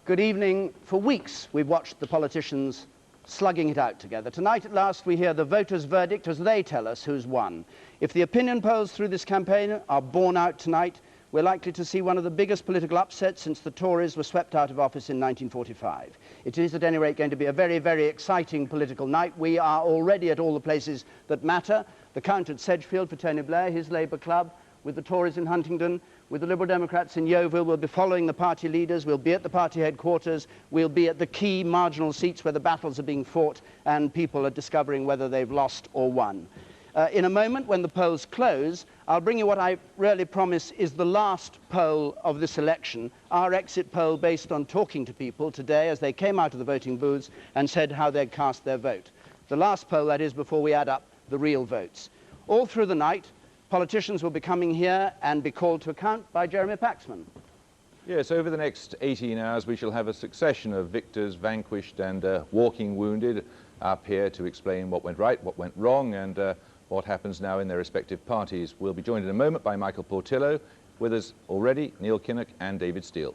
Good evening. For weeks, we've watched the politicians slugging it out together. Tonight, at last, we hear the voters' verdict as they tell us who's won. If the opinion polls through this campaign are borne out tonight, we're likely to see one of the biggest political upsets since the Tories were swept out of office in 1945. It is, at any rate, going to be a very, very exciting political night. We are already at all the places that matter. The Count at Sedgefield for Tony Blair, his Labour club, with the Tories in Huntingdon, with the Liberal Democrats in Yeovil. We'll be following the party leaders, we'll be at the party headquarters, we'll be at the key marginal seats where the battles are being fought and people are discovering whether they've lost or won. In a moment, when the polls close, I'll bring you what I really promise is the last poll of this election, our exit poll based on talking to people today as they came out of the voting booths and said how they'd cast their vote. The last poll, that is, before we add up the real votes. All through the night, politicians will be coming here and be called to account by Jeremy Paxman. Yes, over the next 18 hours we shall have a succession of victors, vanquished and walking wounded up here to explain what went right, what went wrong and what happens now in their respective parties. We'll be joined in a moment by Michael Portillo, with us already Neil Kinnock and David Steele.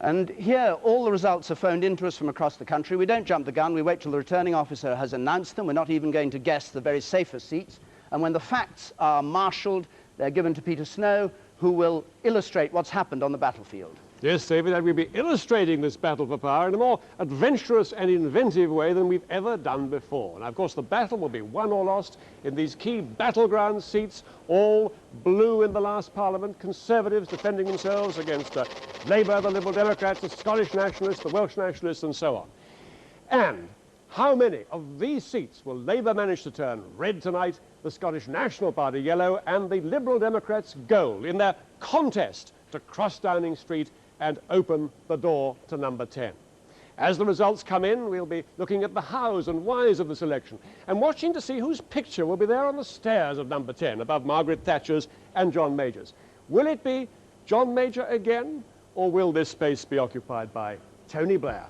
And here, all the results are phoned in to us from across the country. We don't jump the gun, we wait till the returning officer has announced them. We're not even going to guess the very safest seats. And when the facts are marshalled, they're given to Peter Snow, who will illustrate what's happened on the battlefield. Yes, David, and we'll be illustrating this battle for power in a more adventurous and inventive way than we've ever done before. Now, of course, the battle will be won or lost in these key battleground seats, all blue in the last Parliament, Conservatives defending themselves against Labour, the Liberal Democrats, the Scottish Nationalists, the Welsh Nationalists, and so on. And how many of these seats will Labour manage to turn red tonight, the Scottish National Party yellow, and the Liberal Democrats gold in their contest to cross Downing Street and open the door to number 10? As the results come in, we'll be looking at the hows and whys of this election and watching to see whose picture will be there on the stairs of number 10 above Margaret Thatcher's and John Major's. Will it be John Major again, or will this space be occupied by Tony Blair?